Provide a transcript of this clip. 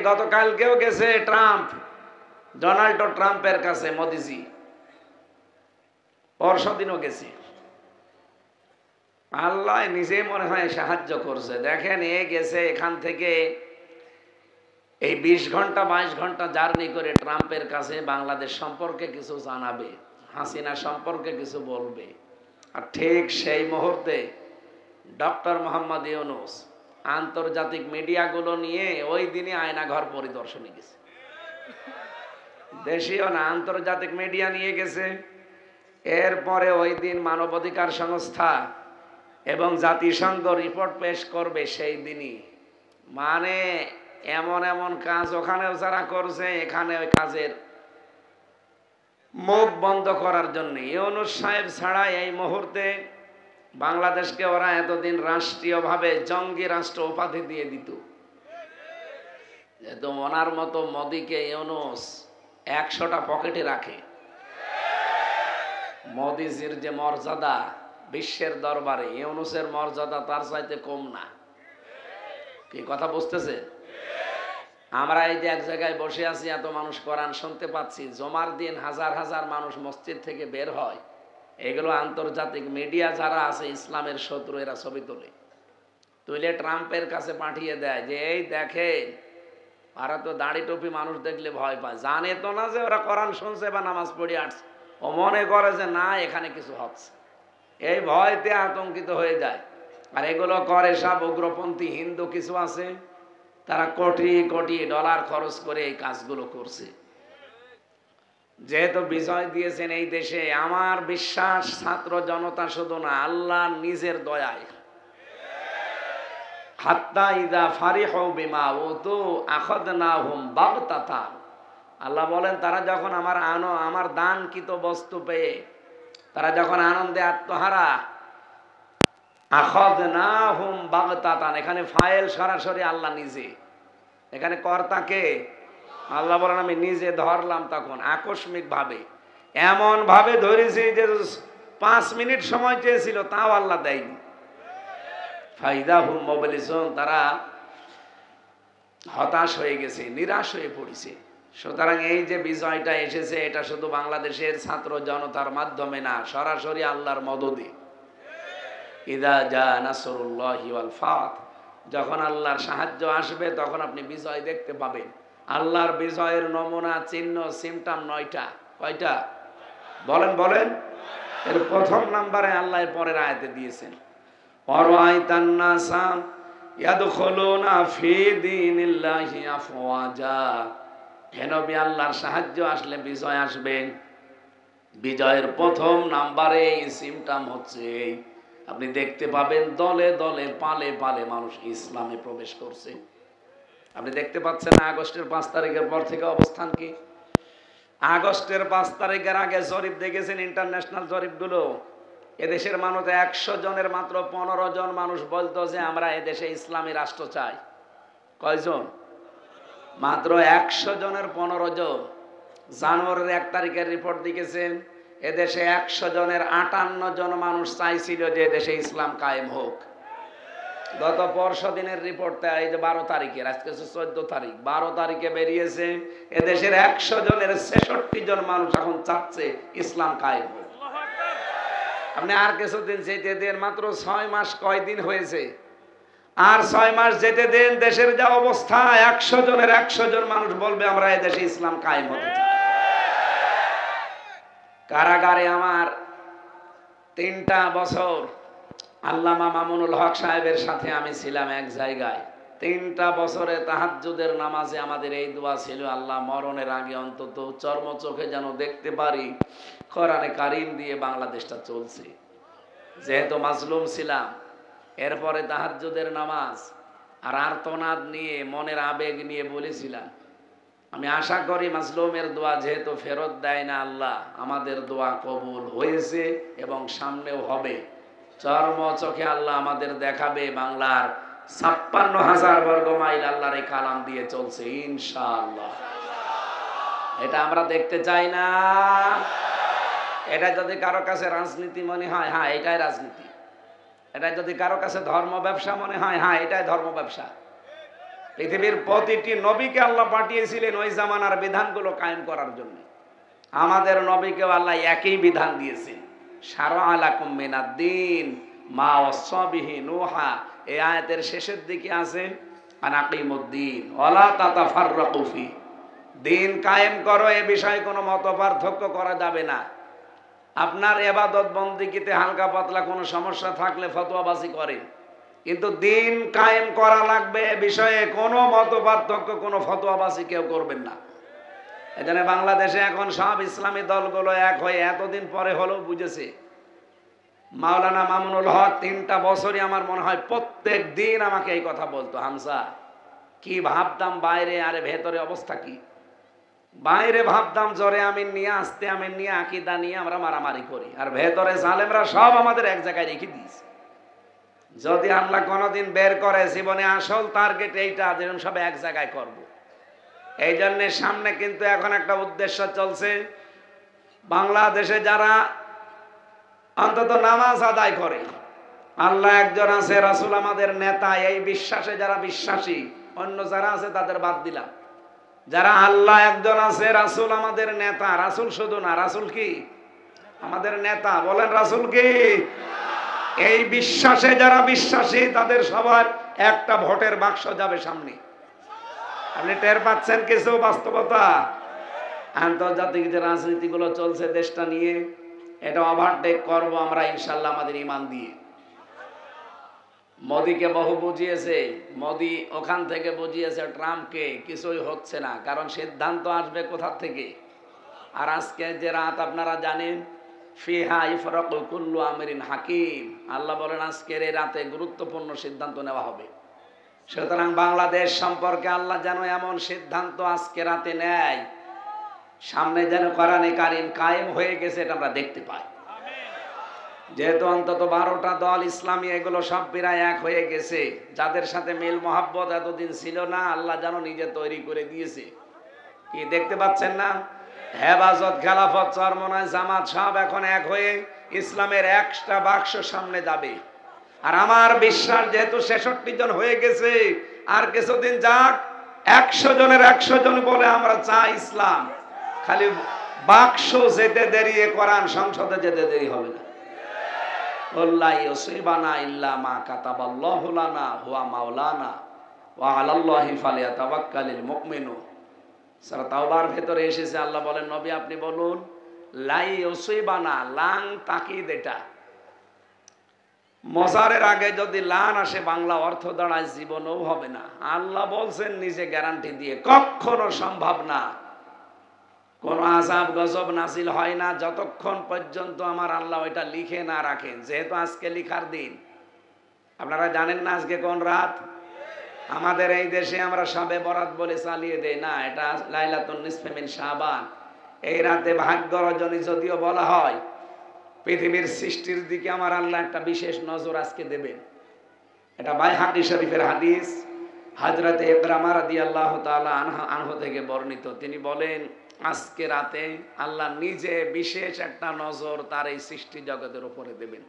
গতকালকেও গেছে Trump, Donald ট্রাম্পের কাছে মোদিজি, পরশুদিনও গেছে। আল্লাহ নিজে মনে হয় সাহায্য করছে। দেখেন, এ গেছে এখান থেকে এই 20 ঘন্টা 22 ঘন্টা জার্নি করে ট্রাম্পের কাছে বাংলাদেশ সম্পর্কে কিছু জানাবে, হাসিনা সম্পর্কে কিছু বলবে। আর ঠিক সেই মুহূর্তে ডক্টর মোহাম্মদ ইউনূস আন্তর্জাতিক মিডিয়াগুলো নিয়ে ওই দিনই আয়নাঘর পরিদর্শনে গেছে। দেশীয় না, আন্তর্জাতিক মিডিয়া নিয়ে গেছে। এরপরে ওই দিন মানবাধিকার সংস্থা এবং জাতিসংঘ রিপোর্ট পেশ করবে সেই দিনই। মানে এমন এমন কাজ ওখানেও যারা করছে, এখানে ওই কাজের মুখ বন্ধ করার জন্য ইউনূস সাহেব ছাড়া এই মুহূর্তে বাংলাদেশকে ওরা এতদিন রাষ্ট্রীয়ভাবে জঙ্গি রাষ্ট্র উপাধি দিয়ে দিত। যেহেতু ওনার মতো মোদিকে ইউনূস 100টা পকেটে রাখে। মোদিজির যে মর্যাদা বিশ্বের দরবারে, ইউনূসের মর্যাদা তার চাইতে কম না। কি কথা বুঝতেছে? আমরা এই যে এক জায়গায় বসে আছি, এত মানুষ কোরআন শুনতে পাচ্ছি, জমার দিন হাজার হাজার মানুষ মসজিদ থেকে বের হয়। এগুলো আন্তর্জাতিক মিডিয়া যারা আছে ইসলামের শত্রু, এরা ছবি তুলে ট্রাম্পের কাছে পাঠিয়ে দেয় যে এই দেখে, ওরা তো দাড়ি টুপি মানুষ দেখলে ভয় পায়, জানে তো না যে ওরা কোরআন শুনছে বা নামাজ পড়ে আসছে। ও মনে করে যে না, এখানে কিছু হচ্ছে, এই ভয়তে আতঙ্কিত হয়ে যায়। আর এগুলো করে সব উগ্রপন্থী হিন্দু কিছু আছে, তারা কোটি কোটি ডলার খরচ করে এই কাজগুলো করছে। যেহেতু বিজয় দিয়েছেন এই দেশে, আমার বিশ্বাস ছাত্র জনতা শুধু না, আল্লাহ নিজের দয়ায়, হাত্তা ইদা ফারিহু বিমা উতু আখাযনাহুম বাগতাতান। আল্লাহ বলেন, তারা যখন আমার দানকৃত বস্তু পেয়ে তারা যখন আনন্দে আত্মহারা, আখাযনাহুম বাগতাতান, এখানে ফাইল সরাসরি আল্লাহ নিজে, এখানে কর্তাকে আল্লাহ বলেন আমি নিজে ধরলাম। তখন আকস্মিক ভাবে, এমন ভাবে ধরেছি যে 5 মিনিট সময় চেয়েছিল তাও আল্লাহ দেয়নি। ফাইদাহুম মুবলিসুন, তারা হতাশ হয়ে গেছে, নিরাশ হয়ে পড়েছে। সুতরাং এই যে বিজয়টা এসেছে, এটা শুধু বাংলাদেশের ছাত্র জনতার মাধ্যমে না, সরাসরি আল্লাহর মদদে। ইদা জা নাসরুল্লাহি ওয়াল ফাত, যখন আল্লাহর সাহায্য আসবে তখন আপনি বিজয় দেখতে পাবেন। আল্লাহর বিজয়ের নমুনা, চিহ্ন, সিমটম 9টা। কয়টা বলেন বলেন? এর প্রথম নাম্বারে আল্লাহ পরের আয়াতে দিয়েছেন, অরাইতান নাসা ইয়াদখুলুনা ফি দীনিল্লাহি আফওয়াজা। হে নবী, আল্লাহর সাহায্য আসলে বিজয় আসবে। বিজয়ের প্রথম নাম্বারে সিমটম হচ্ছে আপনি দেখতে পাবেন দলে দলে পালে পালে মানুষ ইসলামে প্রবেশ করছে। আপনি দেখতে পাচ্ছেন না আগস্টের 5 তারিখের পর থেকে অবস্থান কি? আগস্টের 5 তারিখের আগে জরিপ দেখেছেন, ইন্টারন্যাশনাল জরিপগুলো, এদেশের মানুষ 100 জনের মাত্র 15 জন মানুষ বলতো যে আমরা এদেশে ইসলামী রাষ্ট্র চাই। কয়জন? মাত্র 100 জনের 15 জন। জানুয়ারির 1 তারিখের রিপোর্ট দেখেছেন, এদেশে 100 জনের 58 জন মানুষ চাইছিল যে এদেশে ইসলাম কায়েম হোক। গত পরশু দিনের রিপোর্টটা, এই যে 12 তারিখের, আজকে 14 তারিখ, 12 তারিখে বেরিয়েছে এদেশের 100 জনের 66 জন মানুষ এখন চাচ্ছে ইসলাম কায়েম হোক। আপনি আর কিছুদিন যেতে দেন, মাত্র 6 মাস কয়দিন হয়েছে, আর 6 মাস যেতে দেন, দেশের যা অবস্থা, 100 জনের 100 জন মানুষ বলবে আমরা এদেশে ইসলাম কায়েম হতে চাই। কারাগারে আমার 3টা বছর আল্লামা মামুনুল হক সাহেবের সাথে আমি ছিলাম এক জায়গায়। 3টা বছরে তাহাজ্জুদের নামাজে আমাদের এই দোয়া ছিল, আল্লাহ মরণের আগে অন্তত চর্ম চোখে যেন দেখতে পারি কোরআনে কারিম দিয়ে বাংলাদেশটা চলছে। যেহেতু মাজলুম ছিলাম, এরপরে তাহাজ্জুদের নামাজ আর আর্তনাদ নিয়ে, মনের আবেগ নিয়ে বলেছিলাম, আমি আশা করি মাজলুমের দোয়া যেহেতু ফেরত দেয় না আল্লাহ, আমাদের দোয়া কবুল হয়েছে এবং সামনেও হবে। চর্ম চোখে আল্লাহ আমাদের দেখাবে, বাংলার 56,000 বর্গ মাইল আল্লাহর এই কালাম দিয়ে চলছে ইনশাআল্লাহ। এটা আমরা দেখতে চাই না। এটা যদি কারো কাছে রাজনীতি মনে হয়, হ্যাঁ এটাই রাজনীতি। এটা যদি কারো কাছে ধর্ম ব্যবসা মনে হয়, হ্যাঁ এটাই ধর্ম ব্যবসা। পৃথিবীর প্রতিটি নবীকে আল্লাহ পাঠিয়েছিলেন ওই জামানার বিধানগুলো কায়েম করার জন্য। আমাদের নবীকেও আল্লাহ একই বিধান দিয়েছেন, শারআ লাকুম মিনাদ-দ্বীন মা ওয়াসা বিহি নূহা। এই আয়াতের শেষের দিকে আছে আনাকিমুদ-দ্বীন ওয়ালা তাতাফাররাকু ফি। দিন কায়েম করো, এ বিষয়ে কোনো মতপার্থক্য করা যাবে না। আপনার ইবাদত বন্দেগীতে হালকা পাতলা কোনো সমস্যা থাকলে ফতোয়াবাজি করেন, কিন্তু দিন কায়েম করা লাগবে এ বিষয়ে কোনো মতপার্থক্য, কোনো ফতোয়াবাজি কেউ করবেন না। এজন্য বাংলাদেশে এখন সব ইসলামী দলগুলো এক হয়ে এতদিন পরে হলেও বুঝেছে। মাওলানা মামুনুল হক 3টা বছরই আমার মনে হয় প্রত্যেক দিন আমাকে এই কথা বলতো, হামজা কি ভাবতাম বাইরে, আরে ভেতরে অবস্থা কি। বাইরে ভাবতাম জোরে আমিন নিয়ে, আস্তে আমিন নিয়ে, আকীদা নিয়ে আমরা মারামারি করি, আর ভেতরে জালেমরা সব আমাদের এক জায়গায় রেখে দিয়েছে। যদি আল্লাহ কোনোদিন বের করে জীবনে আসল টার্গেট এইটা, যেরকম সব এক জায়গায় করব। এই জন্য সামনে কিন্তু এখন একটা উদ্দেশ্য চলছে, বাংলাদেশে যারা অন্তত নামাজ আদায় করে, আল্লাহ একজন আছে, রাসূল আমাদের নেতা, এই বিশ্বাসে যারা বিশ্বাসী, অন্য যারা আছে তাদের বাদ দিলাম। যারা আল্লাহ একজন আছে, রাসূল আমাদের নেতা, রাসূল শুধু না, রাসূল কি আমাদের নেতা, বলেন রাসূল কি, এই বিশ্বাসে যারা বিশ্বাসী তাদের সবার একটা ভোটের বাক্স যাবে সামনে। আপনি টের পাচ্ছেন কিছু বাস্তবতা? আন্তর্জাতিক যে রাজনীতিগুলো চলছে দেশটা নিয়ে, এটা ওভারটেক করবো আমরা ইনশাল্লাহ আমাদের ঈমান দিয়ে। মোদিকে বহু বুঝিয়েছে, মোদি ওখান থেকে বুঝিয়েছে ট্রাম্পকে, কিছুই হচ্ছে না, কারণ সিদ্ধান্ত আসবে কোথা থেকে। আর আজকে যে রাত আপনারা জানেন, ফিহা ইফরাকু কুল্লু আমরিন হাকিম, আল্লাহ বলেন আজকের এই রাতে গুরুত্বপূর্ণ সিদ্ধান্ত নেওয়া হবে। সুতরাং বাংলাদেশ সম্পর্কে আল্লাহ যেন এমন সিদ্ধান্ত আজকে রাতে নেয়, সামনে যেন কোরআনে কারীম কায়েম হয়ে গেছে, এটা আমরা দেখতে পাই। যেহেতু অন্তত 12টা দল ইসলামী, এগুলো সব প্রায় এক হয়ে গেছে, যাদের সাথে মিল মহাব্বত এতদিন ছিল না, আল্লাহ যেন নিজে তৈরি করে দিয়েছে। কি দেখতে পাচ্ছেন না? হেফাজত, খেলাফত, চরমনায়, জামাত সব এখন এক হয়ে ইসলামের একটা বাক্স সামনে যাবে। আর আমার বিশ্বাস, যেহেতু 66 জন হয়ে গেছে, আর কিছুদিন যাক, 100 জনের 100 জন বলে আমরা চাই ইসলাম। খালি বাক্স যেতে দেরি, কোরআন সংসদে যেতে দেরি হবে না। ওয়াল্লাহি ইউসিবানা ইল্লা মা কাতাবাল্লাহু লানা হুয়া মাওলানা ওয়া আলাল্লাহি ফালিয়াতাওয়াক্কালিল মুমিনুন। সূরা তাওবার ভেতরে এসেছে, আল্লাহ বলেন নবী আপনি বলুন লাই ইউসিবানা, লাং তাকিদ, এটা মজারের আগে যদি লান আসে বাংলা অর্থ দাঁড়ায় জীবনও হবে না। আল্লাহ বলছেন নিজে গ্যারান্টি দিয়ে, কখনো সম্ভব না, কোন আযাব গজব নাজিল হয় না যতক্ষণ পর্যন্ত আমার আল্লাহ ওইটা লিখে না রাখেন। যেহেতু আজকে লিখার দিন, আপনারা জানেন না আজকে কোন রাত? আমাদের এই দেশে আমরা শবে বরাত বলে চালিয়ে দেই না, এটা লাইলাতুন নিসফে মিন শাবান। এই রাতে ভাগ্য রজনী যদিও বলা হয়, পৃথিবীর সৃষ্টির দিকে আমার আল্লাহ একটা বিশেষ নজর আজকে দেবেন। এটা বাইহাকী শরীফের হাদিস, হযরতে ইকরামা রাদিয়াল্লাহু তাআলা আনহু থেকে বর্ণিত। তিনি বলেন আজকে রাতে আল্লাহ নিজে বিশেষ একটা নজর তার এই সৃষ্টি জগতের উপরে দেবেন।